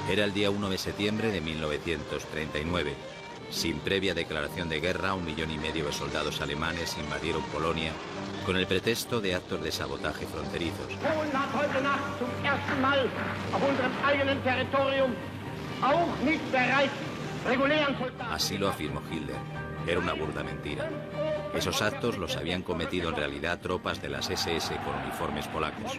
Era el día 1 de septiembre de 1939. Sin previa declaración de guerra, 1,5 millones de soldados alemanes invadieron Polonia con el pretexto de actos de sabotaje fronterizos. Así lo afirmó Hitler. Era una burda mentira. Esos actos los habían cometido en realidad tropas de las SS con uniformes polacos.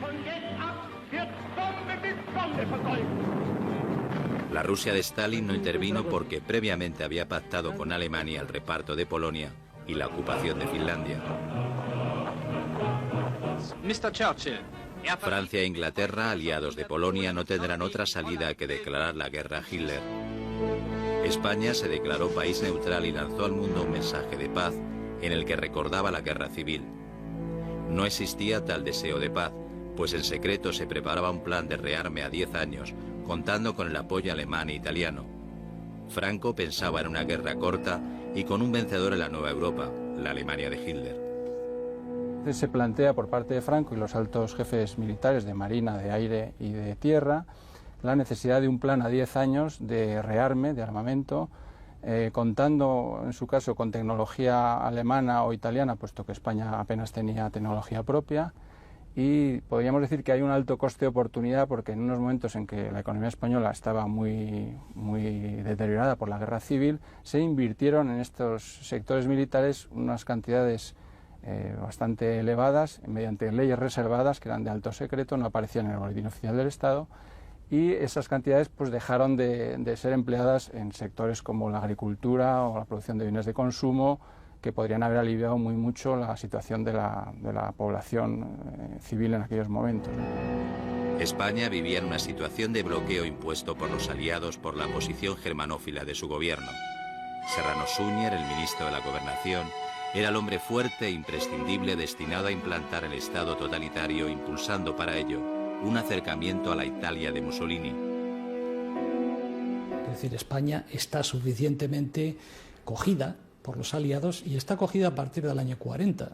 La Rusia de Stalin no intervino porque previamente había pactado con Alemania el reparto de Polonia y la ocupación de Finlandia. Francia e Inglaterra, aliados de Polonia, no tendrán otra salida que declarar la guerra a Hitler. España se declaró país neutral y lanzó al mundo un mensaje de paz en el que recordaba la guerra civil. No existía tal deseo de paz, pues en secreto se preparaba un plan de rearme a 10 años, contando con el apoyo alemán e italiano. Franco pensaba en una guerra corta y con un vencedor en la nueva Europa, la Alemania de Hitler. Se plantea por parte de Franco y los altos jefes militares de marina, de aire y de tierra la necesidad de un plan a 10 años de rearme, de armamento, contando en su caso con tecnología alemana o italiana, puesto que España apenas tenía tecnología propia, y podríamos decir que hay un alto coste de oportunidad porque en unos momentos en que la economía española estaba muy deteriorada por la guerra civil, se invirtieron en estos sectores militares unas cantidades bastante elevadas mediante leyes reservadas que eran de alto secreto, no aparecían en el boletín oficial del Estado, y esas cantidades pues dejaron de ser empleadas en sectores como la agricultura o la producción de bienes de consumo, que podrían haber aliviado muy mucho la situación de la población civil en aquellos momentos. España vivía en una situación de bloqueo impuesto por los aliados por la posición germanófila de su gobierno. Serrano Súñer, el ministro de la Gobernación, era el hombre fuerte e imprescindible destinado a implantar el Estado totalitario, impulsando para ello un acercamiento a la Italia de Mussolini. Es decir, España está suficientemente cogida por los aliados y está cogida a partir del año 40.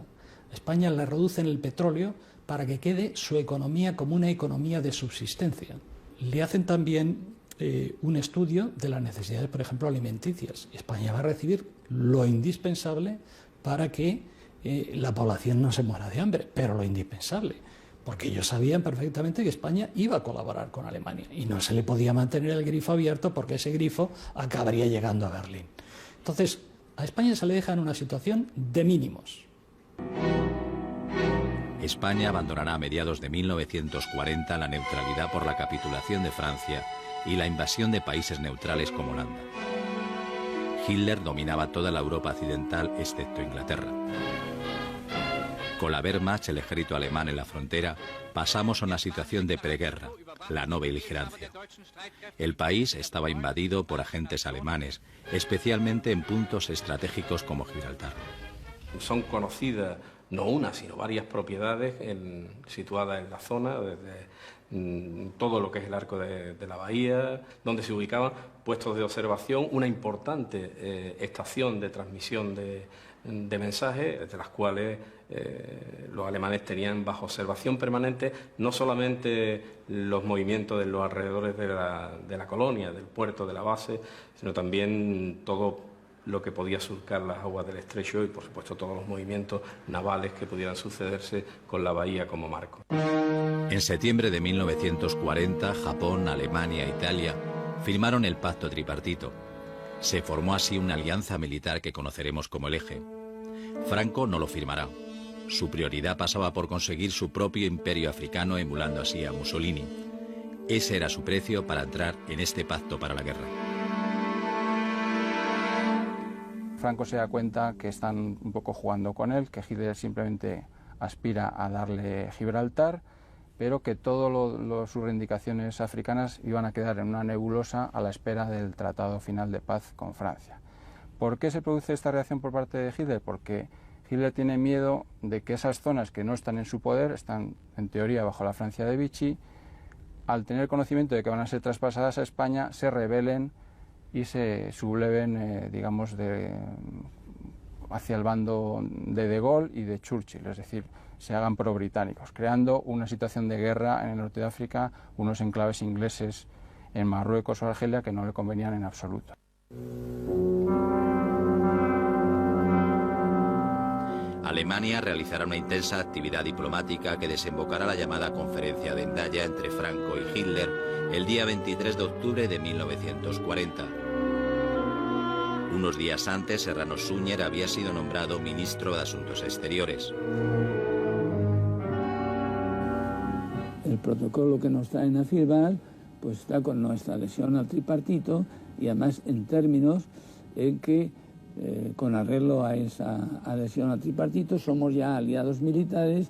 España le reducen el petróleo para que quede su economía como una economía de subsistencia. Le hacen también un estudio de las necesidades, por ejemplo, alimenticias. España va a recibir lo indispensable para que la población no se muera de hambre, pero lo indispensable, porque ellos sabían perfectamente que España iba a colaborar con Alemania y no se le podía mantener el grifo abierto porque ese grifo acabaría llegando a Berlín. Entonces, a España se le deja en una situación de mínimos. España abandonará a mediados de 1940 la neutralidad por la capitulación de Francia y la invasión de países neutrales como Holanda. Hitler dominaba toda la Europa occidental excepto Inglaterra. Con la Wehrmacht, el ejército alemán en la frontera, pasamos a una situación de preguerra, la no beligerancia. El país estaba invadido por agentes alemanes, especialmente en puntos estratégicos como Gibraltar. Son conocidas no una, sino varias propiedades situadas en la zona, desde todo lo que es el arco de la bahía, donde se ubicaban puestos de observación, una importante estación de transmisión de mensajes, de las cuales los alemanes tenían bajo observación permanente no solamente los movimientos de los alrededores de la colonia, del puerto, de la base, sino también todo lo que podía surcar las aguas del estrecho y, por supuesto, todos los movimientos navales que pudieran sucederse con la bahía como marco. En septiembre de 1940, Japón, Alemania e Italia firmaron el Pacto Tripartito. Se formó así una alianza militar que conoceremos como el Eje. Franco no lo firmará. Su prioridad pasaba por conseguir su propio imperio africano, emulando así a Mussolini. Ese era su precio para entrar en este pacto para la guerra. Franco se da cuenta que están un poco jugando con él, que Hitler simplemente aspira a darle Gibraltar, pero que todas sus reivindicaciones africanas iban a quedar en una nebulosa a la espera del tratado final de paz con Francia. ¿Por qué se produce esta reacción por parte de Hitler? Porque Hitler tiene miedo de que esas zonas que no están en su poder, están en teoría bajo la Francia de Vichy, al tener conocimiento de que van a ser traspasadas a España, se rebelen y se subleven, digamos, hacia el bando de Gaulle y de Churchill, es decir, se hagan pro-británicos, creando una situación de guerra en el norte de África, unos enclaves ingleses en Marruecos o Argelia que no le convenían en absoluto. Alemania realizará una intensa actividad diplomática que desembocará la llamada Conferencia de Hendaya entre Franco y Hitler el día 23 de octubre de 1940. Unos días antes, Serrano Suñer había sido nombrado ministro de Asuntos Exteriores. El protocolo que nos traen a firmar pues está con nuestra adhesión al tripartito y además en términos en que con arreglo a esa adhesión al tripartito somos ya aliados militares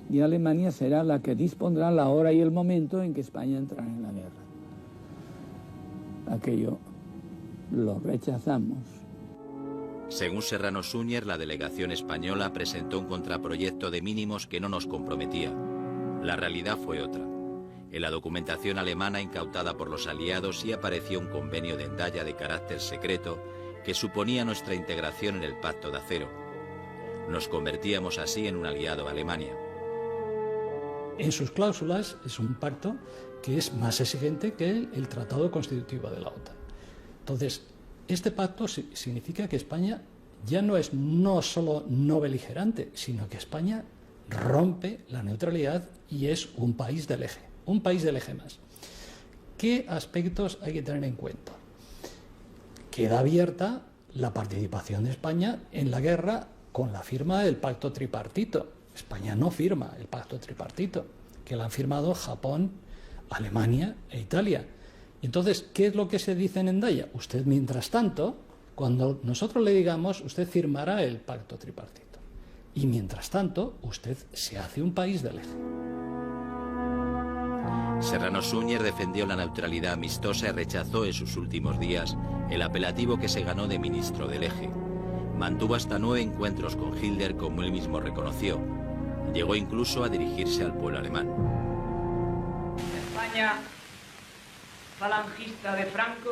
y Alemania será la que dispondrá la hora y el momento en que España entrará en la guerra. Aquello lo rechazamos. Según Serrano Suñer, la delegación española presentó un contraproyecto de mínimos que no nos comprometía. La realidad fue otra. En la documentación alemana incautada por los aliados sí apareció un convenio de Hendaya de carácter secreto que suponía nuestra integración en el Pacto de Acero. Nos convertíamos así en un aliado a Alemania. En sus cláusulas es un pacto que es más exigente que el Tratado Constitutivo de la OTAN. Entonces, este pacto significa que España ya no es no solo no beligerante, sino que España rompe la neutralidad y es un país del eje más. ¿Qué aspectos hay que tener en cuenta? Queda abierta la participación de España en la guerra con la firma del pacto tripartito. España no firma el pacto tripartito, que lo han firmado Japón, Alemania e Italia. Entonces, ¿qué es lo que se dice en Hendaya? Usted, mientras tanto, cuando nosotros le digamos, usted firmará el pacto tripartito. Y mientras tanto, usted se hace un país del eje. Serrano Suñer defendió la neutralidad amistosa y rechazó en sus últimos días el apelativo que se ganó de ministro del eje. Mantuvo hasta 9 encuentros con Hitler, como él mismo reconoció. Llegó incluso a dirigirse al pueblo alemán. España falangista de Franco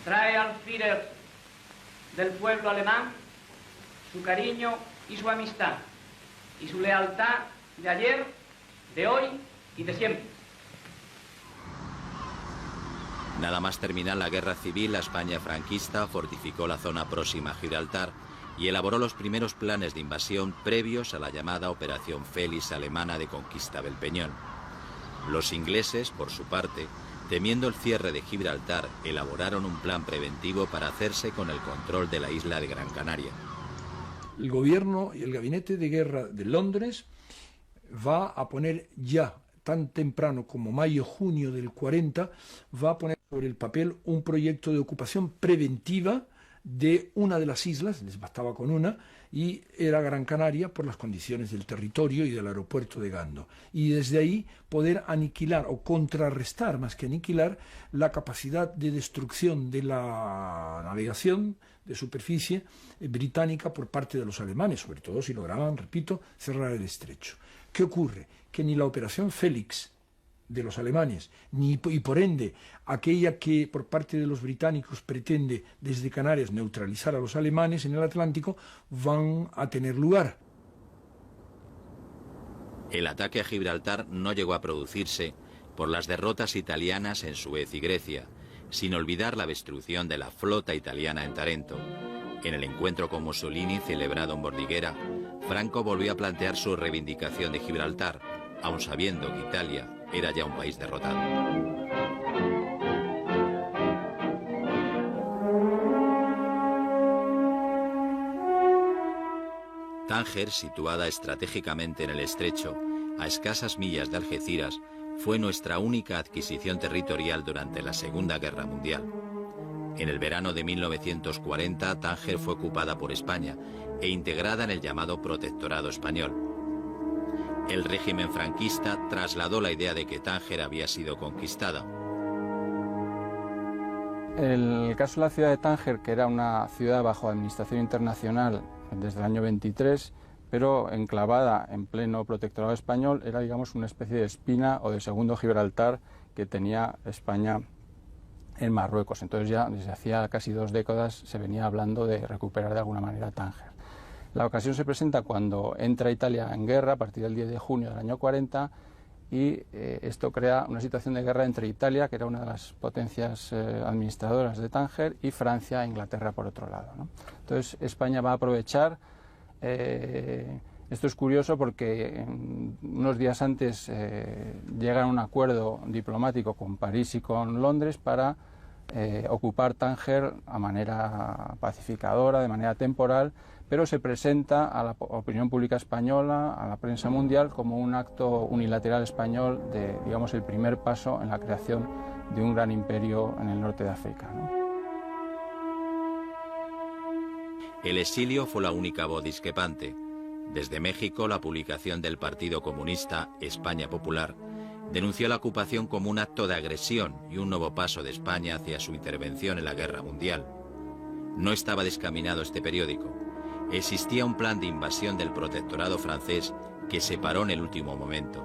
trae al Führer del pueblo alemán su cariño y su amistad y su lealtad de ayer, de hoy y de siempre. Nada más terminar la guerra civil, la España franquista fortificó la zona próxima a Gibraltar y elaboró los primeros planes de invasión previos a la llamada Operación Félix alemana de conquista del Peñón. Los ingleses, por su parte, temiendo el cierre de Gibraltar, elaboraron un plan preventivo para hacerse con el control de la isla de Gran Canaria. El gobierno y el gabinete de guerra de Londres va a poner ya, tan temprano como mayo-junio del 40, va a poner sobre el papel un proyecto de ocupación preventiva de una de las islas, les bastaba con una, y era Gran Canaria por las condiciones del territorio y del aeropuerto de Gando. Y desde ahí poder aniquilar o contrarrestar, más que aniquilar, la capacidad de destrucción de la navegación de superficie británica por parte de los alemanes, sobre todo si lograban, repito, cerrar el estrecho. ¿Qué ocurre? Que ni la Operación Félix de los alemanes, y por ende aquella que por parte de los británicos pretende desde Canarias neutralizar a los alemanes en el Atlántico, van a tener lugar. El ataque a Gibraltar no llegó a producirse por las derrotas italianas en Suez y Grecia, sin olvidar la destrucción de la flota italiana en Tarento. En el encuentro con Mussolini celebrado en Bordighera, Franco volvió a plantear su reivindicación de Gibraltar, aun sabiendo que Italia era ya un país derrotado. Tánger, situada estratégicamente en el estrecho, a escasas millas de Algeciras, fue nuestra única adquisición territorial durante la Segunda Guerra Mundial. En el verano de 1940, Tánger fue ocupada por España e integrada en el llamado Protectorado Español. El régimen franquista trasladó la idea de que Tánger había sido conquistada. El caso de la ciudad de Tánger, que era una ciudad bajo administración internacional desde el año 23, pero enclavada en pleno protectorado español, era, digamos, una especie de espina o de segundo Gibraltar que tenía España en Marruecos. Entonces ya desde hacía casi 2 décadas se venía hablando de recuperar de alguna manera Tánger. La ocasión se presenta cuando entra Italia en guerra a partir del 10 de junio del año 40 y esto crea una situación de guerra entre Italia, que era una de las potencias administradoras de Tánger, y Francia e Inglaterra por otro lado, ¿no? Entonces España va a aprovechar, esto es curioso porque unos días antes llegan a un acuerdo diplomático con París y con Londres para ocupar Tánger a manera pacificadora, de manera temporal, pero se presenta a la opinión pública española, a la prensa mundial, como un acto unilateral español de, digamos, el primer paso en la creación de un gran imperio en el norte de África, ¿no? El exilio fue la única voz discrepante. Desde México, la publicación del Partido Comunista España Popular denunció la ocupación como un acto de agresión y un nuevo paso de España hacia su intervención en la Guerra Mundial. No estaba descaminado este periódico. Existía un plan de invasión del protectorado francés que se paró en el último momento.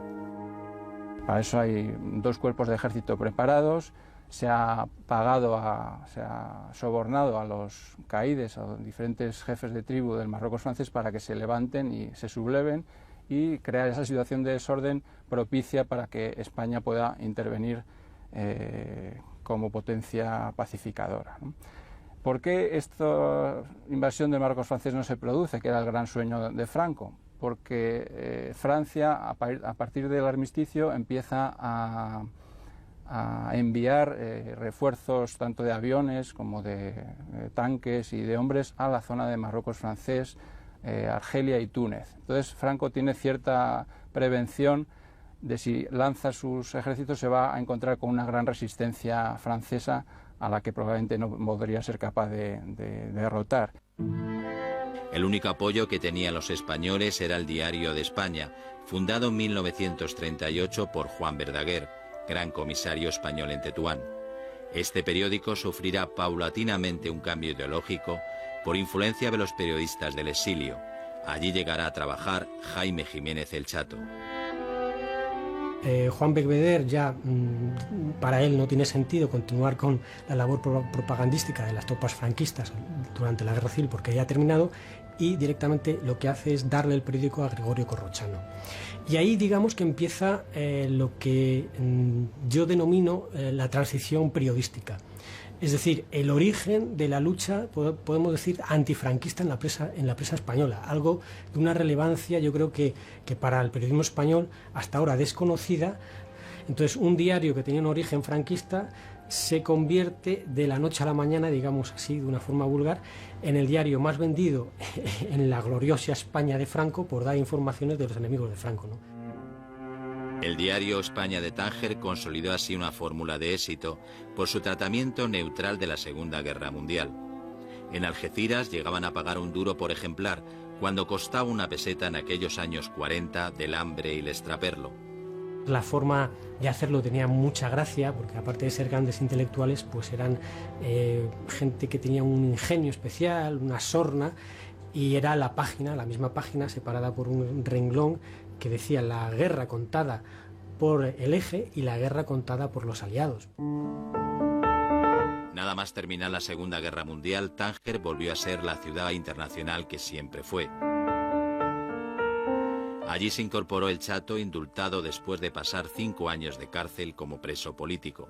Para eso hay 2 cuerpos de ejército preparados, se ha sobornado a los caídes, a diferentes jefes de tribu del Marruecos francés para que se levanten y se subleven y crear esa situación de desorden propicia para que España pueda intervenir como potencia pacificadora, ¿no? ¿Por qué esta invasión del Marruecos francés no se produce, que era el gran sueño de Franco? Porque Francia, a partir del armisticio, empieza a enviar refuerzos tanto de aviones como de tanques y de hombres a la zona de Marruecos francés, Argelia y Túnez. Entonces Franco tiene cierta prevención de si lanza sus ejércitos se va a encontrar con una gran resistencia francesa a la que probablemente no podría ser capaz de derrotar. El único apoyo que tenían los españoles era el Diario de España, fundado en 1938 por Juan Verdaguer, gran comisario español en Tetuán. Este periódico sufrirá paulatinamente un cambio ideológico por influencia de los periodistas del exilio. Allí llegará a trabajar Jaime Jiménez el Chato. Juan Belvedere ya para él no tiene sentido continuar con la labor propagandística de las tropas franquistas durante la Guerra Civil porque ya ha terminado, y directamente lo que hace es darle el periódico a Gregorio Corrochano. Y ahí digamos que empieza lo que yo denomino la transición periodística. Es decir, el origen de la lucha, podemos decir, antifranquista en la prensa española, algo de una relevancia, yo creo que para el periodismo español hasta ahora desconocida. Entonces, un diario que tenía un origen franquista se convierte de la noche a la mañana, digamos así, de una forma vulgar, en el diario más vendido en la gloriosa España de Franco por dar informaciones de los enemigos de Franco, ¿no? El diario España de Tánger consolidó así una fórmula de éxito por su tratamiento neutral de la Segunda Guerra Mundial. En Algeciras llegaban a pagar un duro por ejemplar, cuando costaba una peseta en aquellos años 40 del hambre y el extraperlo. La forma de hacerlo tenía mucha gracia, porque aparte de ser grandes intelectuales, pues eran gente que tenía un ingenio especial, una sorna, y era la misma página separada por un renglón que decía la guerra contada por el eje y la guerra contada por los aliados. Nada más terminar la Segunda Guerra Mundial, Tánger volvió a ser la ciudad internacional que siempre fue. Allí se incorporó el Chato, indultado después de pasar 5 años de cárcel como preso político.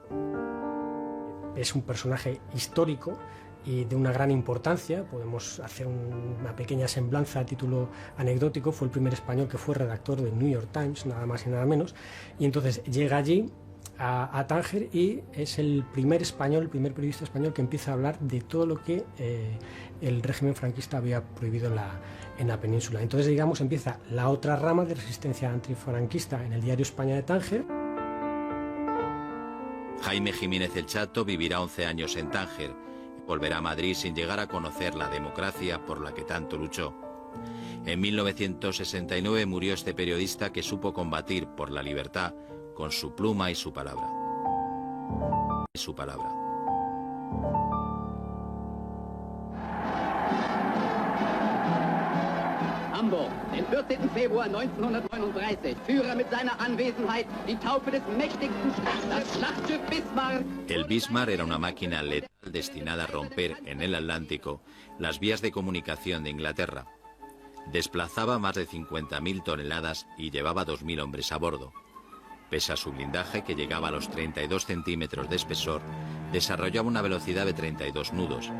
Es un personaje histórico y de una gran importancia. Podemos hacer una pequeña semblanza a título anecdótico. Fue el primer español que fue redactor del New York Times, nada más y nada menos, y entonces llega allí a Tánger y es el primer periodista español que empieza a hablar de todo lo que el régimen franquista había prohibido en la península. Entonces, digamos, empieza la otra rama de resistencia antifranquista en el diario España de Tánger. Jaime Jiménez el Chato vivirá 11 años en Tánger. Volverá a Madrid sin llegar a conocer la democracia por la que tanto luchó. En 1969 murió este periodista que supo combatir por la libertad con su pluma y su palabra. Hamburg, den 14. Februar 1939, führe mit seiner Anwesenheit die Taufe des mächtigsten Staates, das Schlachtschiff Bismarck. El Bismarck era una máquina letal destinada a romper en el Atlántico las vías de comunicación de Inglaterra. Desplazaba más de 50.000 toneladas y llevaba 2.000 hombres a bordo. Pese a su blindaje, que llegaba a los 32 centímetros de espesor, desarrollaba una velocidad de 32 nudos.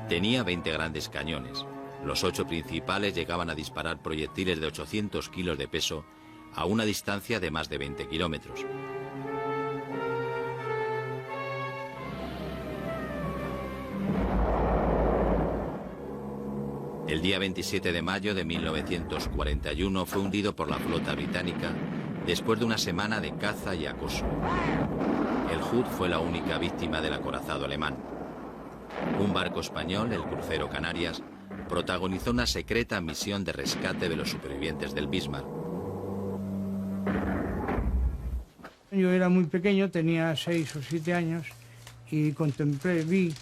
Tenía 20 grandes cañones. Los 8 principales llegaban a disparar proyectiles de 800 kilos de peso a una distancia de más de 20 kilómetros. El día 27 de mayo de 1941 fue hundido por la flota británica después de una semana de caza y acoso. El Hood fue la única víctima del acorazado alemán. Un barco español, el crucero Canarias, protagonizó una secreta misión de rescate de los supervivientes del Bismarck. Yo era muy pequeño, tenía 6 o 7 años, y vi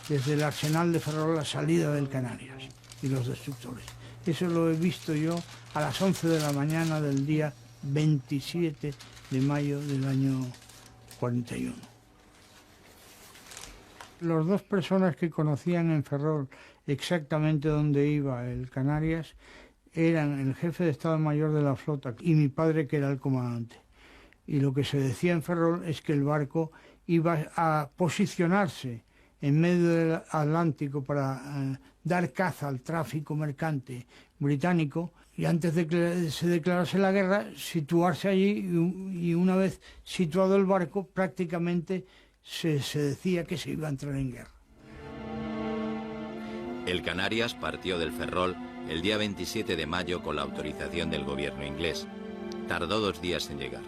desde el arsenal de Ferrol la salida del Canarias y los destructores. Eso lo he visto yo a las 11 de la mañana del día 27 de mayo del año 41. Las 2 personas que conocían en Ferrol exactamente dónde iba el Canarias eran el jefe de Estado Mayor de la flota y mi padre, que era el comandante. Y lo que se decía en Ferrol es que el barco iba a posicionarse en medio del Atlántico para dar caza al tráfico mercante británico, y antes de que se declarase la guerra, situarse allí, y una vez situado el barco, prácticamente se decía que se iba a entrar en guerra. El Canarias partió del Ferrol el día 27 de mayo con la autorización del gobierno inglés. Tardó 2 días en llegar.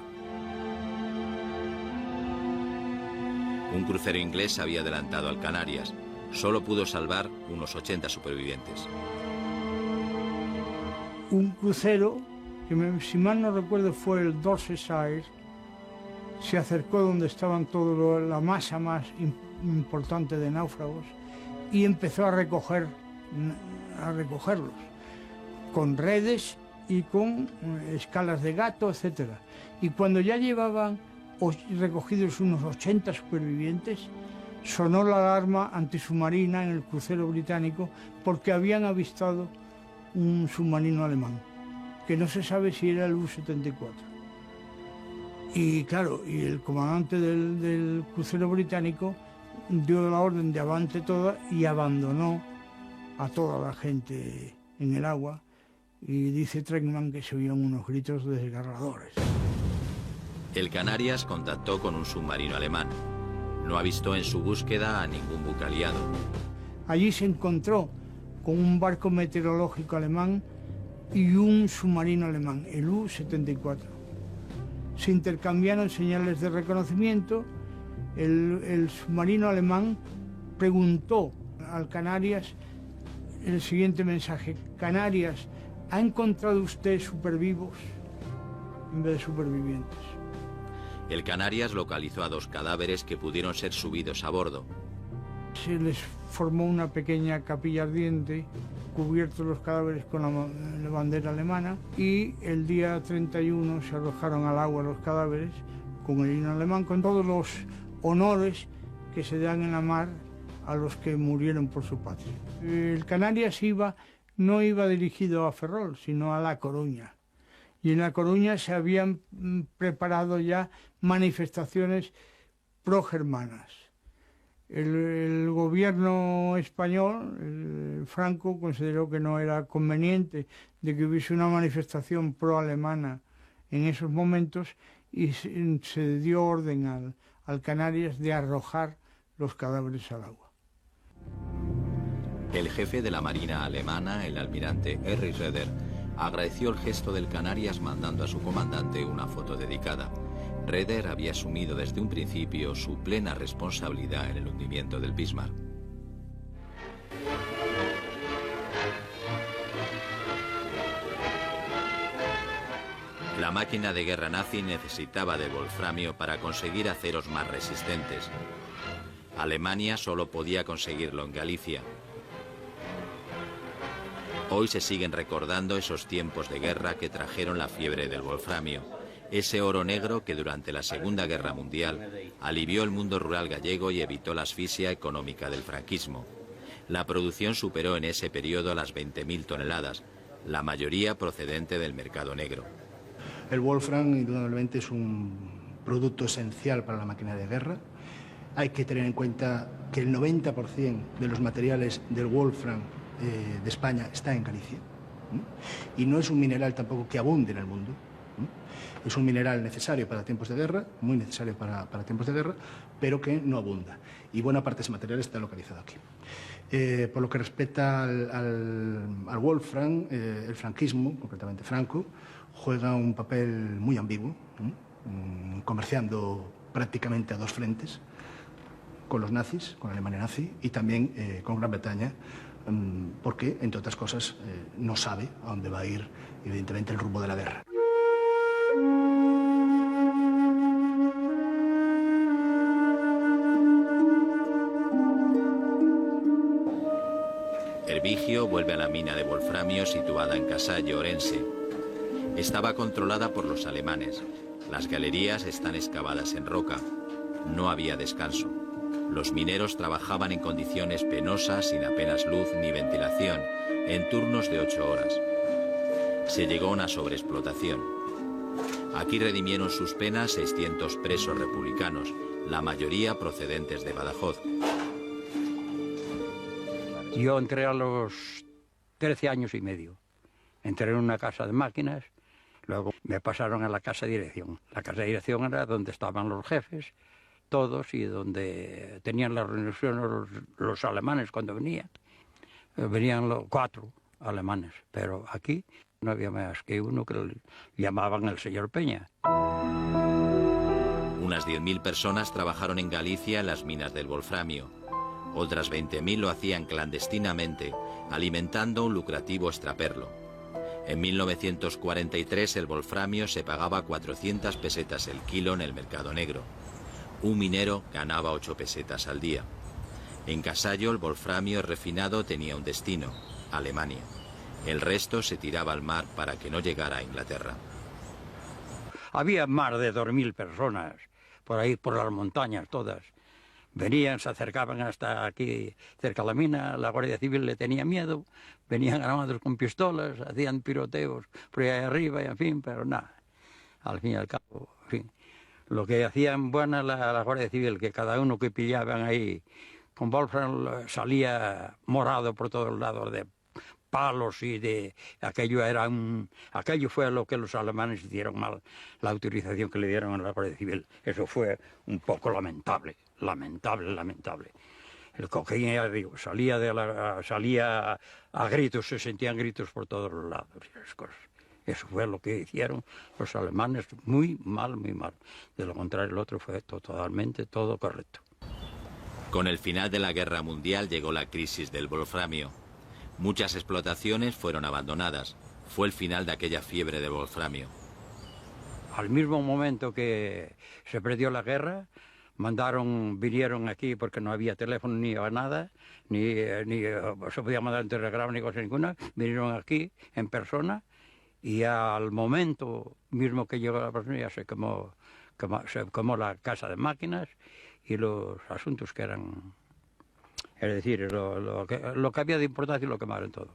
Un crucero inglés había adelantado al Canarias. Solo pudo salvar unos 80 supervivientes. Un crucero, que si mal no recuerdo fue el Dorsetshire, se acercó donde estaban la masa más importante de náufragos y empezó a recogerlos con redes y con escalas de gato, etc. Y cuando ya llevaban recogidos unos 80 supervivientes, sonó la alarma antisubmarina en el crucero británico porque habían avistado un submarino alemán, que no se sabe si era el U-74. Y claro, y el comandante del crucero británico dio la orden de avante toda y abandonó a toda la gente en el agua, y dice Treckmann que se oían unos gritos desgarradores. El Canarias contactó con un submarino alemán. No avistó en su búsqueda a ningún buque aliado. Allí se encontró con un barco meteorológico alemán y un submarino alemán, el U-74. Se intercambiaron señales de reconocimiento. El submarino alemán preguntó al Canarias el siguiente mensaje: Canarias, ¿ha encontrado usted supervivos en vez de supervivientes? El Canarias localizó a 2 cadáveres que pudieron ser subidos a bordo. Se les formó una pequeña capilla ardiente, cubiertos los cadáveres con la bandera alemana, y el día 31 se arrojaron al agua los cadáveres con el himno alemán, con todos los honores que se dan en la mar a los que murieron por su patria. El Canarias no iba dirigido a Ferrol, sino a La Coruña. Y en La Coruña se habían preparado ya manifestaciones progermanas. El gobierno español, Franco, consideró que no era conveniente de que hubiese una manifestación pro-alemana en esos momentos, y se dio orden al Canarias de arrojar los cadáveres al agua. El jefe de la Marina alemana, el almirante Erich Raeder, agradeció el gesto del Canarias mandando a su comandante una foto dedicada. Raeder había asumido desde un principio su plena responsabilidad en el hundimiento del Bismarck. La máquina de guerra nazi necesitaba de wolframio para conseguir aceros más resistentes. Alemania solo podía conseguirlo en Galicia. Hoy se siguen recordando esos tiempos de guerra que trajeron la fiebre del wolframio, ese oro negro que durante la Segunda Guerra Mundial alivió el mundo rural gallego y evitó la asfixia económica del franquismo. La producción superó en ese periodo las 20.000 toneladas, la mayoría procedente del mercado negro. El wolfram indudablemente es un producto esencial para la maquinaria de guerra. Hay que tener en cuenta que el 90% de los materiales del Wolfram de España está en Galicia. Y no es un mineral tampoco que abunde en el mundo. Es un mineral necesario para tiempos de guerra, muy necesario para tiempos de guerra, pero que no abunda. Y buena parte de ese material está localizado aquí. Por lo que respecta al Wolfram, el franquismo, concretamente Franco, juega un papel muy ambiguo, comerciando prácticamente a dos frentes, con los nazis, con la Alemania nazi, y también con Gran Bretaña, porque, entre otras cosas, no sabe a dónde va a ir, evidentemente, el rumbo de la guerra. Hervigio vuelve a la mina de wolframio situada en Casallo, Orense. Estaba controlada por los alemanes. Las galerías están excavadas en roca. No había descanso. Los mineros trabajaban en condiciones penosas, sin apenas luz ni ventilación, en turnos de 8 horas. Se llegó a una sobreexplotación. Aquí redimieron sus penas 600 presos republicanos, la mayoría procedentes de Badajoz. Yo entré a los 13 años y medio. Entré en una casa de máquinas, luego me pasaron a la casa de dirección. La casa de dirección era donde estaban los jefes, todos, y donde tenían las reuniones los alemanes cuando venían. Venían los 4 alemanes, pero aquí no había más que uno que le llamaban el señor Peña. Unas 10.000 personas trabajaron en Galicia en las minas del wolframio. Otras 20.000 lo hacían clandestinamente, alimentando un lucrativo extraperlo. En 1943 el wolframio se pagaba 400 pesetas el kilo en el mercado negro. Un minero ganaba 8 pesetas al día. En Casallo el wolframio refinado tenía un destino, Alemania. El resto se tiraba al mar para que no llegara a Inglaterra. Había más de 2.000 personas por ahí, por las montañas todas. Venían, se acercaban hasta aquí, cerca de la mina, la Guardia Civil le tenía miedo, venían armados con pistolas, hacían piroteos por ahí arriba, y en fin, pero nada. Al fin y al cabo, en fin. Lo que hacían buena la Guardia Civil, que cada uno que pillaban ahí con Wolfram salía morado por todos lados de palos y de... Aquello fue lo que los alemanes hicieron mal, la autorización que le dieron a la Guardia Civil. Eso fue un poco lamentable. Lamentable. El cocaína, ya digo, salía a gritos, se sentían gritos por todos los lados y esas cosas. Eso fue lo que hicieron los alemanes, muy mal. De lo contrario, el otro fue totalmente todo correcto. Con el final de la Guerra Mundial llegó la crisis del wolframio. Muchas explotaciones fueron abandonadas. Fue el final de aquella fiebre de wolframio. Al mismo momento que se perdió la guerra, vinieron aquí porque no había teléfono ni nada, ni se podía mandar en telegrama ni cosa ninguna, vinieron aquí en persona y al momento mismo que llegó la persona ya se quemó la casa de máquinas y los asuntos que eran, es decir, lo que había de importancia lo quemaron todo.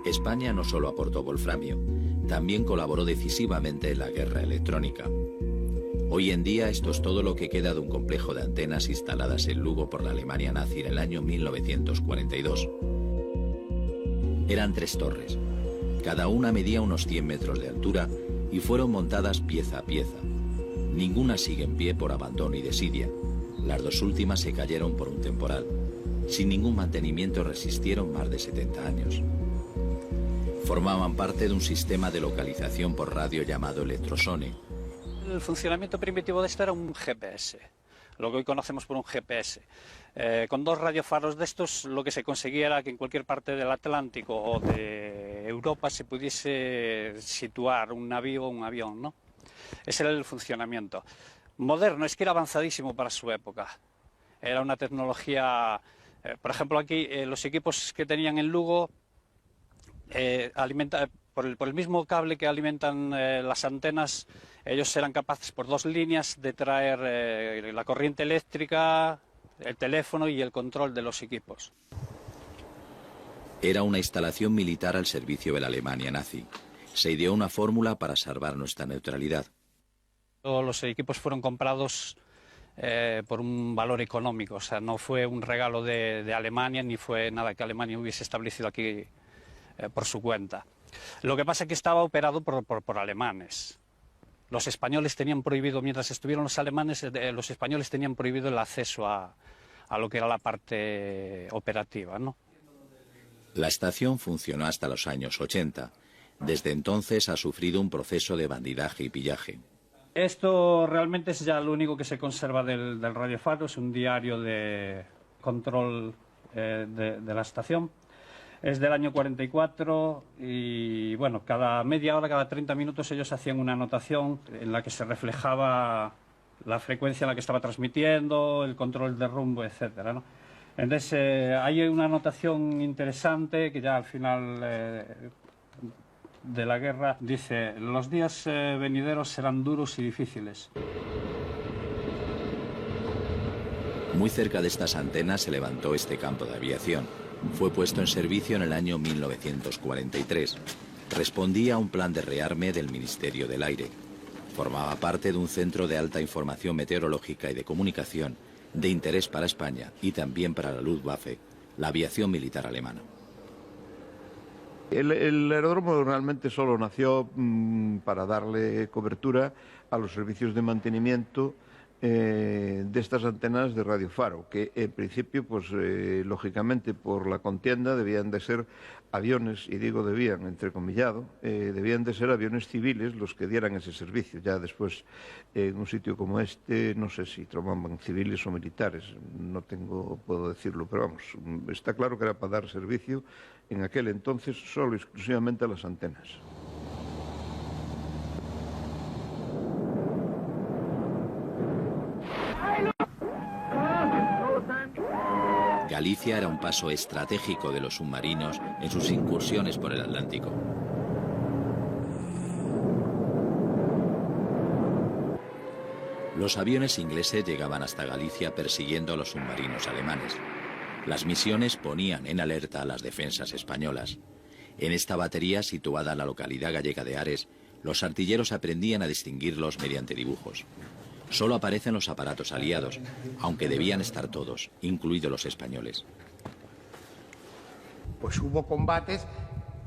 España no solo aportó wolframio, también colaboró decisivamente en la guerra electrónica. Hoy en día esto es todo lo que queda de un complejo de antenas instaladas en Lugo por la Alemania nazi en el año 1942. Eran 3 torres. Cada una medía unos 100 metros de altura y fueron montadas pieza a pieza. Ninguna sigue en pie por abandono y desidia. Las 2 últimas se cayeron por un temporal. Sin ningún mantenimiento resistieron más de 70 años. Formaban parte de un sistema de localización por radio llamado electrosone. El funcionamiento primitivo de esto era un GPS, lo que hoy conocemos por un GPS. Con 2 radiofaros de estos lo que se conseguía era que en cualquier parte del Atlántico o de Europa se pudiese situar un navío o un avión, ¿no? Ese era el funcionamiento. Moderno, es que era avanzadísimo para su época. Era una tecnología... por ejemplo, aquí los equipos que tenían en Lugo por el mismo cable que alimentan las antenas, ellos eran capaces por 2 líneas de traer la corriente eléctrica, el teléfono y el control de los equipos. Era una instalación militar al servicio de la Alemania nazi. Se ideó una fórmula para salvar nuestra neutralidad. Todos los equipos fueron comprados por un valor económico, o sea, no fue un regalo de Alemania, ni fue nada que Alemania hubiese establecido aquí por su cuenta. Lo que pasa es que estaba operado por alemanes. Los españoles tenían prohibido, mientras estuvieron los alemanes, los españoles tenían prohibido el acceso a lo que era la parte operativa, ¿no? La estación funcionó hasta los años 80. Desde entonces ha sufrido un proceso de bandidaje y pillaje. Esto realmente es ya lo único que se conserva del Radio Faro, es un diario de control de la estación. Es del año 44 y, bueno, cada media hora, cada 30 minutos ellos hacían una anotación en la que se reflejaba la frecuencia en la que estaba transmitiendo, el control de rumbo, etcétera, ¿no? Entonces, hay una anotación interesante que ya al final de la guerra dice: los días venideros serán duros y difíciles. Muy cerca de estas antenas se levantó este campo de aviación. Fue puesto en servicio en el año 1943. Respondía a un plan de rearme del Ministerio del Aire. Formaba parte de un centro de alta información meteorológica y de comunicación de interés para España y también para la Luftwaffe, la aviación militar alemana. El aeródromo realmente solo nació para darle cobertura a los servicios de mantenimiento de estas antenas de Radio Faro, que en principio, pues lógicamente por la contienda debían de ser aviones, y digo debían, entrecomillado, debían de ser aviones civiles los que dieran ese servicio. Ya después, en un sitio como este, no sé si tomaban civiles o militares, no puedo decirlo, pero vamos, está claro que era para dar servicio en aquel entonces solo exclusivamente a las antenas. Galicia era un paso estratégico de los submarinos en sus incursiones por el Atlántico. Los aviones ingleses llegaban hasta Galicia persiguiendo a los submarinos alemanes. Las misiones ponían en alerta a las defensas españolas. En esta batería, situada en la localidad gallega de Ares, los artilleros aprendían a distinguirlos mediante dibujos. Solo aparecen los aparatos aliados, aunque debían estar todos, incluidos los españoles. Pues hubo combates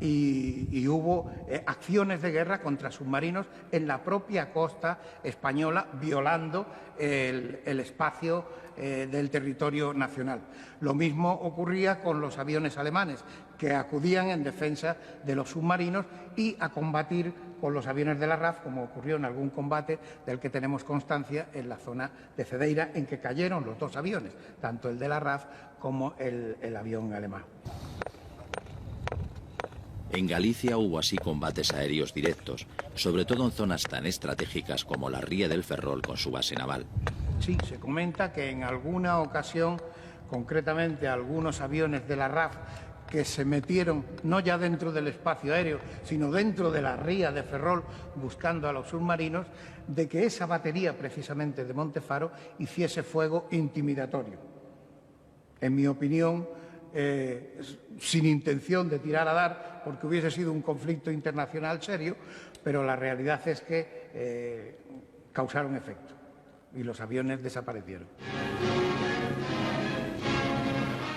y hubo acciones de guerra contra submarinos en la propia costa española, violando el espacio del territorio nacional. Lo mismo ocurría con los aviones alemanes, que acudían en defensa de los submarinos y a combatir con los aviones de la RAF, como ocurrió en algún combate del que tenemos constancia en la zona de Cedeira, en que cayeron los 2 aviones, tanto el de la RAF como el avión alemán. En Galicia hubo así combates aéreos directos, sobre todo en zonas tan estratégicas como la ría del Ferrol con su base naval. Sí, se comenta que en alguna ocasión, concretamente algunos aviones de la RAF, que se metieron no ya dentro del espacio aéreo, sino dentro de la ría de Ferrol buscando a los submarinos, de que esa batería precisamente de Montefaro hiciese fuego intimidatorio. En mi opinión, sin intención de tirar a dar, porque hubiese sido un conflicto internacional serio, pero la realidad es que causaron efecto y los aviones desaparecieron.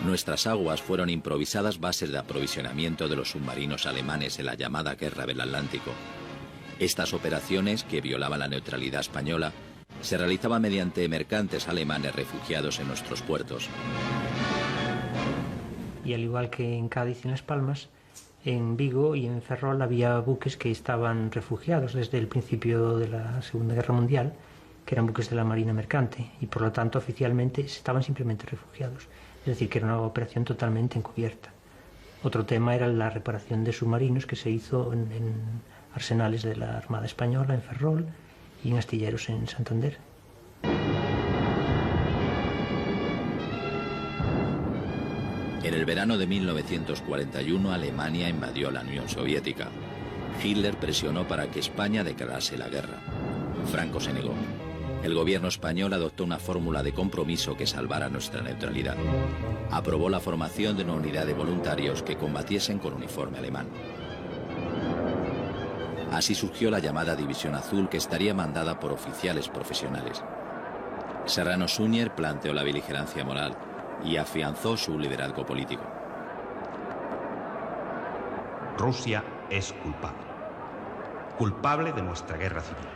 Nuestras aguas fueron improvisadas bases de aprovisionamiento de los submarinos alemanes en la llamada Guerra del Atlántico. Estas operaciones, que violaban la neutralidad española, se realizaban mediante mercantes alemanes refugiados en nuestros puertos. Y al igual que en Cádiz y en Las Palmas, en Vigo y en Ferrol había buques que estaban refugiados desde el principio de la Segunda Guerra Mundial, que eran buques de la Marina Mercante, y por lo tanto oficialmente estaban simplemente refugiados. Es decir, que era una operación totalmente encubierta. Otro tema era la reparación de submarinos que se hizo en arsenales de la Armada Española, en Ferrol, y en astilleros en Santander. En el verano de 1941, Alemania invadió la Unión Soviética. Hitler presionó para que España declarase la guerra. Franco se negó. El gobierno español adoptó una fórmula de compromiso que salvara nuestra neutralidad. Aprobó la formación de una unidad de voluntarios que combatiesen con uniforme alemán. Así surgió la llamada División Azul, que estaría mandada por oficiales profesionales. Serrano Suñer planteó la beligerancia moral y afianzó su liderazgo político. Rusia es culpable. Culpable de nuestra guerra civil.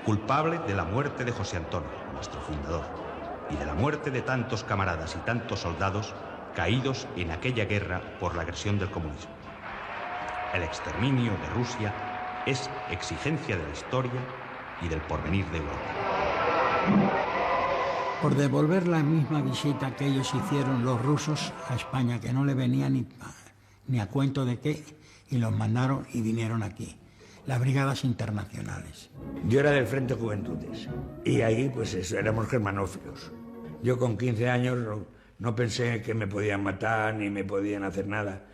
Culpable de la muerte de José Antonio, nuestro fundador, y de la muerte de tantos camaradas y tantos soldados caídos en aquella guerra por la agresión del comunismo. El exterminio de Rusia es exigencia de la historia y del porvenir de Europa. Por devolver la misma visita que ellos hicieron los rusos a España, que no le venía ni a cuento de qué, y los mandaron y vinieron aquí. Las brigadas internacionales. Yo era del Frente Juventudes y ahí pues eso, éramos germanófilos. Yo con 15 años no pensé que me podían matar ni me podían hacer nada.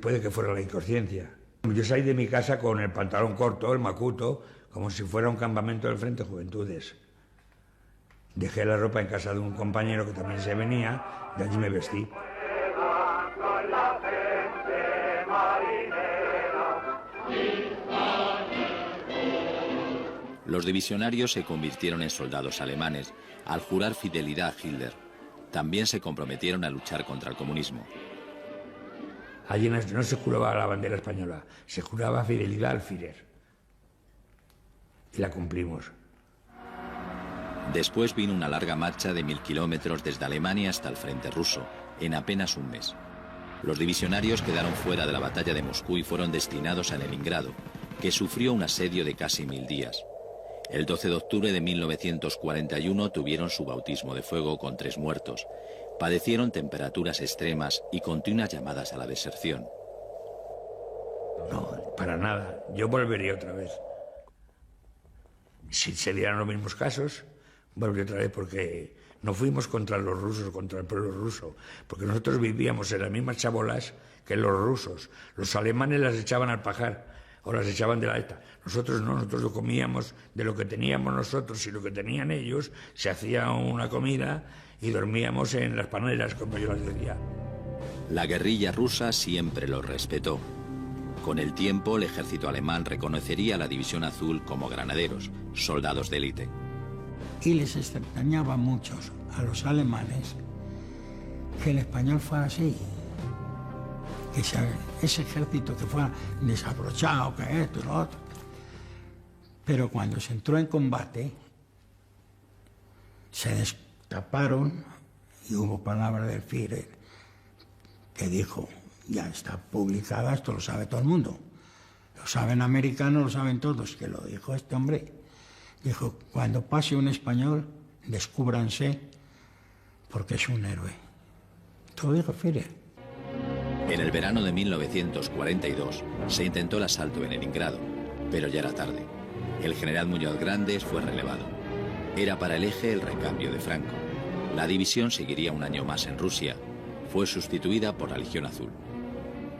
Puede que fuera la inconsciencia. Yo salí de mi casa con el pantalón corto, el macuto, como si fuera un campamento del Frente Juventudes. Dejé la ropa en casa de un compañero que también se venía y allí me vestí. Los divisionarios se convirtieron en soldados alemanes al jurar fidelidad a Hitler. También se comprometieron a luchar contra el comunismo. Allí no se juraba la bandera española, se juraba fidelidad al Führer. Y la cumplimos. Después vino una larga marcha de 1000 kilómetros desde Alemania hasta el frente ruso, en apenas un mes. Los divisionarios quedaron fuera de la batalla de Moscú y fueron destinados a Leningrado, que sufrió un asedio de casi 1000 días. El 12 de octubre de 1941 tuvieron su bautismo de fuego con 3 muertos. Padecieron temperaturas extremas y continuas llamadas a la deserción. No, para nada. Yo volvería otra vez. Si se dieran los mismos casos, volvería otra vez porque no fuimos contra los rusos, contra el pueblo ruso, porque nosotros vivíamos en las mismas chabolas que los rusos. Los alemanes las echaban al pajar o las echaban de la ETA. Nosotros no, nosotros lo comíamos de lo que teníamos nosotros y lo que tenían ellos. Se hacía una comida y dormíamos en las paneras, como yo les decía. La guerrilla rusa siempre los respetó. Con el tiempo, el ejército alemán reconocería a la División Azul como granaderos, soldados de élite. Y les extrañaba mucho a los alemanes que el español fuera así. Que ese ejército que fuera desabrochado, que esto y lo otro. Pero cuando se entró en combate, se destaparon y hubo palabra del Führer que dijo, ya está publicada, esto lo sabe todo el mundo. Lo saben americanos, lo saben todos, que lo dijo este hombre. Dijo, cuando pase un español, descúbranse porque es un héroe. Todo dijo Führer. En el verano de 1942 se intentó el asalto en Leningrado, pero ya era tarde. El general Muñoz Grandes fue relevado. Era para el Eje el recambio de Franco. La división seguiría un año más en Rusia. Fue sustituida por la Legión Azul.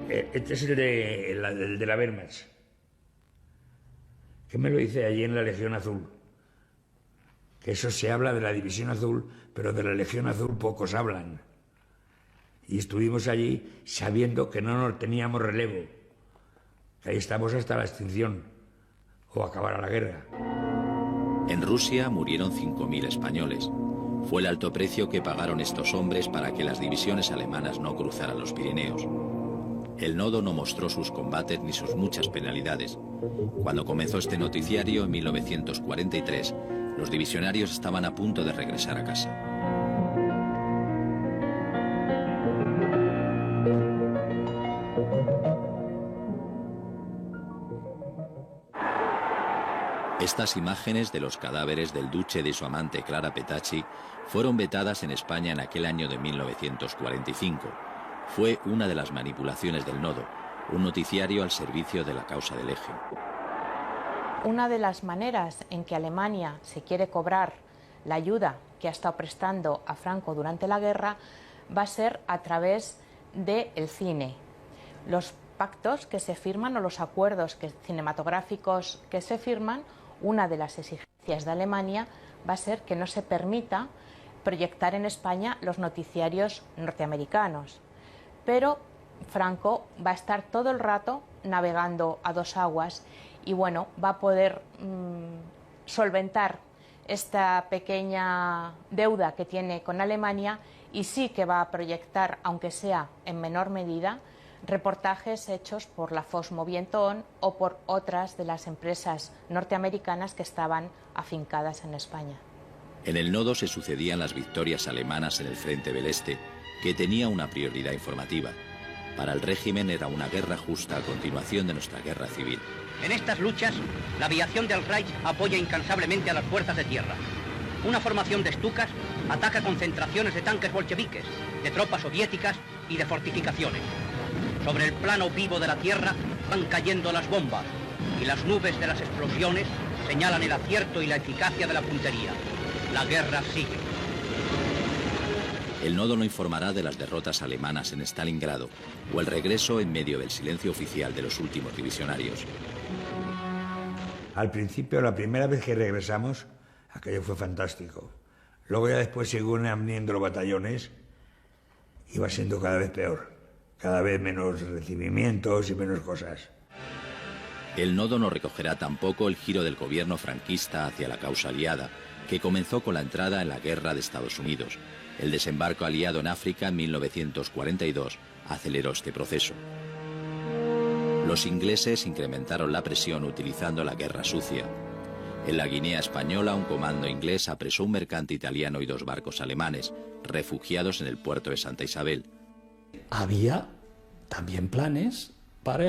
Este es el de la Wehrmacht. ¿Qué me lo dice allí en la Legión Azul? Que eso se habla de la División Azul, pero de la Legión Azul pocos hablan. Y estuvimos allí sabiendo que no nos teníamos relevo, que ahí estamos hasta la extinción o acabar la guerra. En Rusia murieron 5.000 españoles. Fue el alto precio que pagaron estos hombres para que las divisiones alemanas no cruzaran los Pirineos. El nodo no mostró sus combates ni sus muchas penalidades. Cuando comenzó este noticiario, en 1943, los divisionarios estaban a punto de regresar a casa. Estas imágenes de los cadáveres del duque y de su amante Clara Petacci fueron vetadas en España en aquel año de 1945. Fue una de las manipulaciones del nodo, un noticiario al servicio de la causa del Eje. Una de las maneras en que Alemania se quiere cobrar la ayuda que ha estado prestando a Franco durante la guerra va a ser a través del cine. Los pactos que se firman o los acuerdos cinematográficos que se firman, una de las exigencias de Alemania va a ser que no se permita proyectar en España los noticiarios norteamericanos. Pero Franco va a estar todo el rato navegando a dos aguas y bueno, va a poder solventar esta pequeña deuda que tiene con Alemania y sí que va a proyectar, aunque sea en menor medida, reportajes hechos por la Fox Movieton o por otras de las empresas norteamericanas que estaban afincadas en España. En el nodo se sucedían las victorias alemanas en el frente del Este, que tenía una prioridad informativa. Para el régimen era una guerra justa a continuación de nuestra guerra civil. En estas luchas, la aviación del Reich apoya incansablemente a las fuerzas de tierra. Una formación de Stukas ataca concentraciones de tanques bolcheviques, de tropas soviéticas y de fortificaciones. Sobre el plano vivo de la tierra van cayendo las bombas y las nubes de las explosiones señalan el acierto y la eficacia de la puntería. La guerra sigue. El nodo no informará de las derrotas alemanas en Stalingrado o el regreso en medio del silencio oficial de los últimos divisionarios. Al principio, la primera vez que regresamos, aquello fue fantástico. Luego ya después, según abriendo los batallones, iba siendo cada vez peor. Cada vez menos recibimientos y menos cosas. El nodo no recogerá tampoco el giro del gobierno franquista hacia la causa aliada, que comenzó con la entrada en la guerra de Estados Unidos. El desembarco aliado en África en 1942 aceleró este proceso. Los ingleses incrementaron la presión utilizando la guerra sucia. En la Guinea Española, un comando inglés apresó un mercante italiano y 2 barcos alemanes, refugiados en el puerto de Santa Isabel. Había también planes para,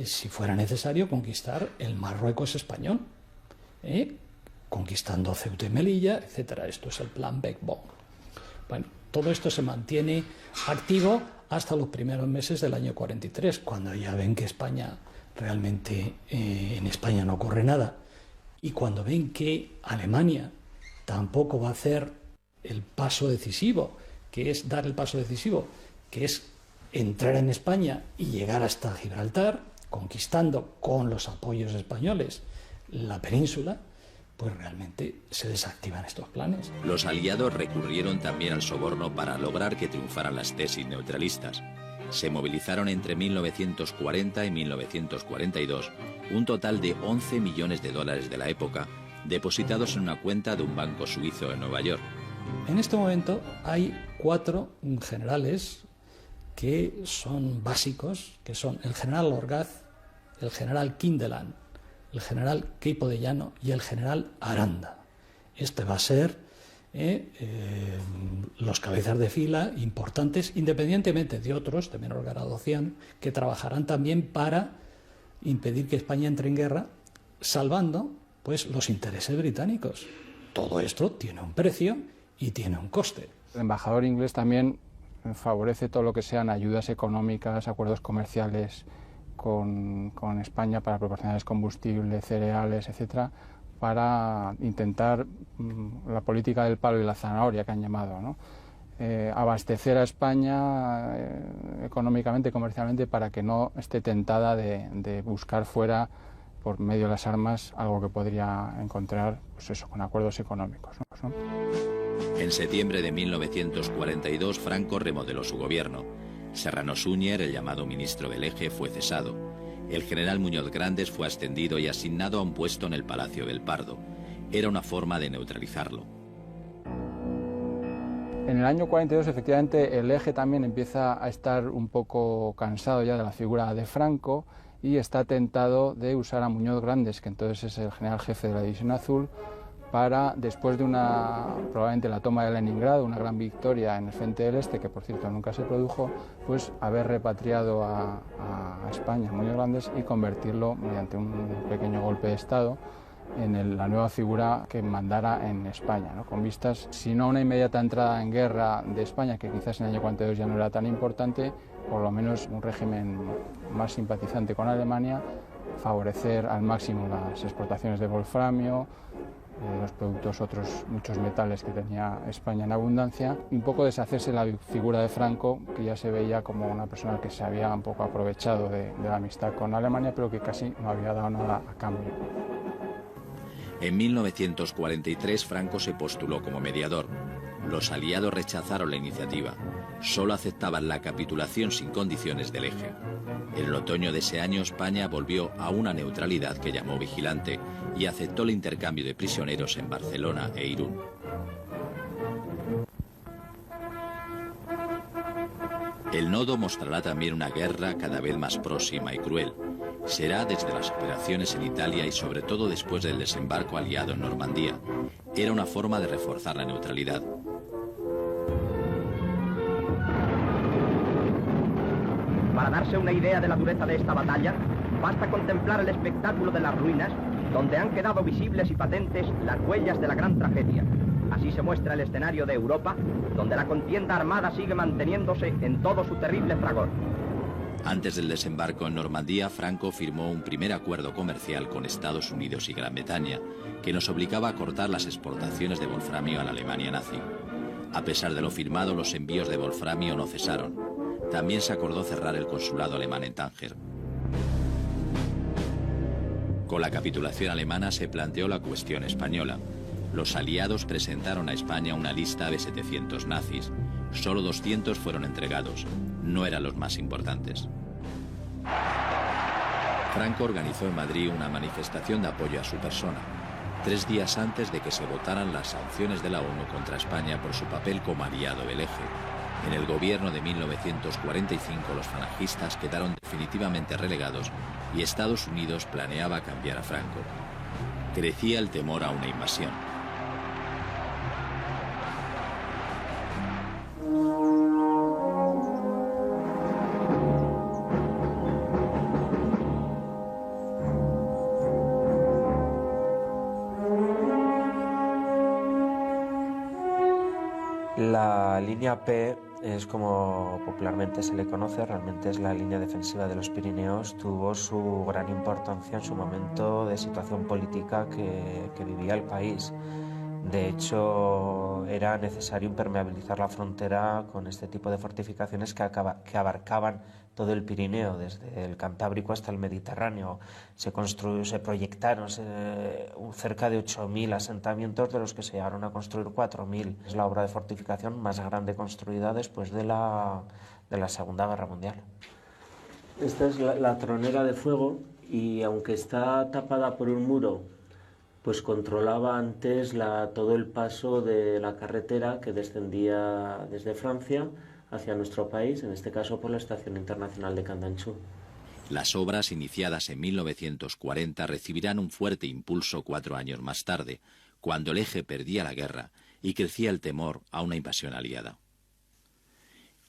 si fuera necesario, conquistar el Marruecos español, conquistando Ceuta y Melilla, etc. Esto es el plan Backbone. Bueno, todo esto se mantiene activo hasta los primeros meses del año 43, cuando ya ven que España realmente en España no ocurre nada, y cuando ven que Alemania tampoco va a hacer el paso decisivo, que es dar el paso decisivo, que es entrar en España y llegar hasta Gibraltar, conquistando con los apoyos españoles la península, pues realmente se desactivan estos planes. Los aliados recurrieron también al soborno para lograr que triunfaran las tesis neutralistas. Se movilizaron entre 1940 y 1942 un total de 11 millones de dólares de la época, depositados en una cuenta de un banco suizo en Nueva York. En este momento hay 4 generales que son básicos, que son el general Orgaz, el general Kindeland, el general Queipo de Llano y el general Aranda. Este va a ser los cabezas de fila importantes, independientemente de otros de menor graduación, que trabajarán también para impedir que España entre en guerra, salvando pues los intereses británicos. Todo esto tiene un precio y tiene un coste. El embajador inglés también favorece todo lo que sean ayudas económicas, acuerdos comerciales con España para proporcionarles combustible, cereales, etcétera, para intentar la política del palo y la zanahoria que han llamado, ¿no? Abastecer a España económicamente, comercialmente, para que no esté tentada de buscar fuera, por medio de las armas, algo que podría encontrar, pues eso, con acuerdos económicos, ¿no? En septiembre de 1942, Franco remodeló su gobierno. Serrano Suñer, el llamado ministro del Eje, fue cesado. El general Muñoz Grandes fue ascendido y asignado a un puesto en el Palacio del Pardo. Era una forma de neutralizarlo. En el año 42, efectivamente, el Eje también empieza a estar un poco cansado ya de la figura de Franco y está tentado de usar a Muñoz Grandes, que entonces es el general jefe de la División Azul, para, después de probablemente la toma de Leningrado, una gran victoria en el frente del Este, que por cierto nunca se produjo, pues haber repatriado a España, Muñoz Grandes, y convertirlo, mediante un pequeño golpe de Estado, en la nueva figura que mandara en España, ¿no? Con vistas, si no a una inmediata entrada en guerra de España, que quizás en el año 42 ya no era tan importante, por lo menos un régimen más simpatizante con Alemania, favorecer al máximo las exportaciones de wolframio, los productos, otros muchos metales que tenía España en abundancia, un poco deshacerse la figura de Franco, que ya se veía como una persona que se había un poco aprovechado de la amistad con Alemania, pero que casi no había dado nada a cambio. En 1943 Franco se postuló como mediador. Los aliados rechazaron la iniciativa. Solo aceptaban la capitulación sin condiciones del Eje. En el otoño de ese año España volvió a una neutralidad que llamó vigilante y aceptó el intercambio de prisioneros en Barcelona e Irún. El nodo mostrará también una guerra cada vez más próxima y cruel. Será desde las operaciones en Italia y sobre todo después del desembarco aliado en Normandía. Era una forma de reforzar la neutralidad. Para darse una idea de la dureza de esta batalla, basta contemplar el espectáculo de las ruinas, donde han quedado visibles y patentes las huellas de la gran tragedia. Así se muestra el escenario de Europa, donde la contienda armada sigue manteniéndose en todo su terrible fragor. Antes del desembarco en Normandía, Franco firmó un primer acuerdo comercial con Estados Unidos y Gran Bretaña, que nos obligaba a cortar las exportaciones de wolframio a la Alemania nazi. A pesar de lo firmado, los envíos de wolframio no cesaron. También se acordó cerrar el consulado alemán en Tánger. Con la capitulación alemana se planteó la cuestión española. Los aliados presentaron a España una lista de 700 nazis. Solo 200 fueron entregados. No eran los más importantes. Franco organizó en Madrid una manifestación de apoyo a su persona, 3 días antes de que se votaran las sanciones de la ONU contra España por su papel como aliado del Eje. En el gobierno de 1945 los falangistas quedaron definitivamente relegados y Estados Unidos planeaba cambiar a Franco. Crecía el temor a una invasión. La línea P es como popularmente se le conoce, realmente es la línea defensiva de los Pirineos, tuvo su gran importancia en su momento de situación política que vivía el país. De hecho, era necesario impermeabilizar la frontera con este tipo de fortificaciones que abarcaban todo el Pirineo, desde el Cantábrico hasta el Mediterráneo. Se proyectaron cerca de 8.000 asentamientos, de los que se llegaron a construir 4.000. Es la obra de fortificación más grande construida después de la Segunda Guerra Mundial. Esta es la tronera de fuego y aunque está tapada por un muro, pues controlaba antes todo el paso de la carretera que descendía desde Francia hacia nuestro país, en este caso por la Estación Internacional de Candanchú. Las obras iniciadas en 1940 recibirán un fuerte impulso 4 años más tarde, cuando el Eje perdía la guerra y crecía el temor a una invasión aliada.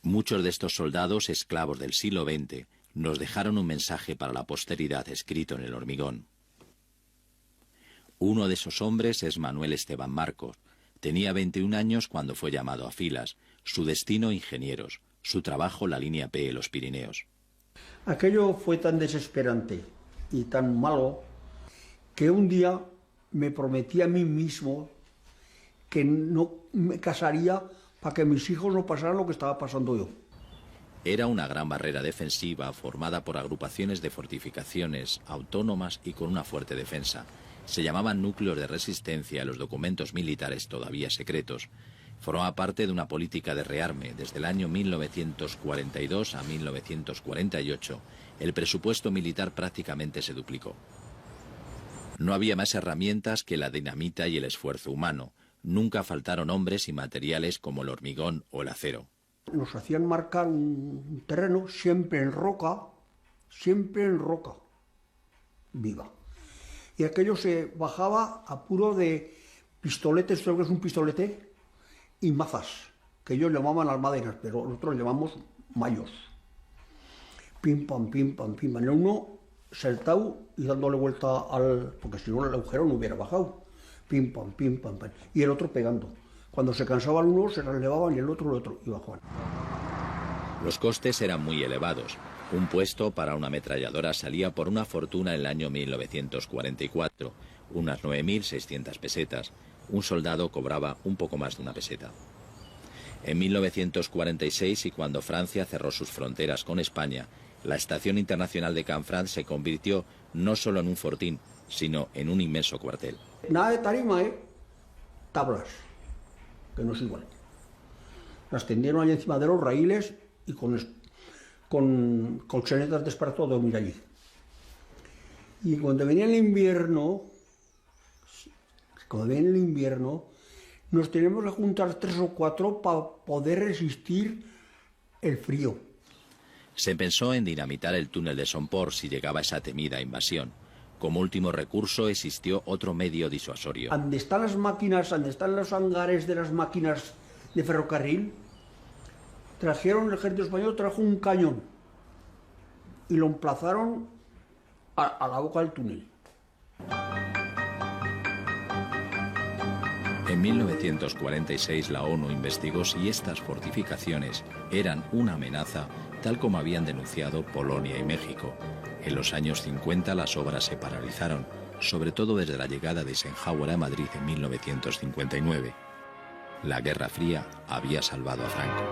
Muchos de estos soldados, esclavos del siglo XX, nos dejaron un mensaje para la posteridad escrito en el hormigón. Uno de esos hombres es Manuel Esteban Marcos. Tenía 21 años cuando fue llamado a filas. Su destino, ingenieros. Su trabajo, la línea P de los Pirineos. Aquello fue tan desesperante y tan malo que un día me prometí a mí mismo que no me casaría para que mis hijos no pasaran lo que estaba pasando yo. Era una gran barrera defensiva formada por agrupaciones de fortificaciones autónomas y con una fuerte defensa. Se llamaban núcleos de resistencia en los documentos militares todavía secretos. Formaba parte de una política de rearme. Desde el año 1942 a 1948, el presupuesto militar prácticamente se duplicó. No había más herramientas que la dinamita y el esfuerzo humano. Nunca faltaron hombres y materiales como el hormigón o el acero. Nos hacían marcar un terreno siempre en roca viva. Y aquello se bajaba a puro de pistoletes, ¿sabes lo que es un pistolete? Y mazas, que ellos llamaban almaderas, pero nosotros llamamos mayos. Pim, pam, pim, pam, pim, pam. Uno saltado y dándole vuelta porque si no el agujero no hubiera bajado. Pim, pam, pim, pam, pam. Y el otro pegando. Cuando se cansaba el uno, se relevaban y el otro, y bajaban. Los costes eran muy elevados. Un puesto para una ametralladora salía por una fortuna en el año 1944. unas 9.600 pesetas. Un soldado cobraba un poco más de una peseta. En 1946, y cuando Francia cerró sus fronteras con España, la Estación Internacional de Canfranc se convirtió no solo en un fortín, sino en un inmenso cuartel. Nada de tarima, tablas, que no es igual. Las tendieron allí encima de los raíles y con colchonetas para todo dormir allí. Y cuando venía el invierno, nos teníamos que juntar 3 o 4 para poder resistir el frío. Se pensó en dinamitar el túnel de Somport si llegaba esa temida invasión. Como último recurso existió otro medio disuasorio. Donde están las máquinas, donde están los hangares de las máquinas de ferrocarril, el ejército español trajo un cañón y lo emplazaron a la boca del túnel. En 1946 la ONU investigó si estas fortificaciones eran una amenaza, tal como habían denunciado Polonia y México. En los años 50 las obras se paralizaron, sobre todo desde la llegada de Eisenhower a Madrid en 1959. La Guerra Fría había salvado a Franco.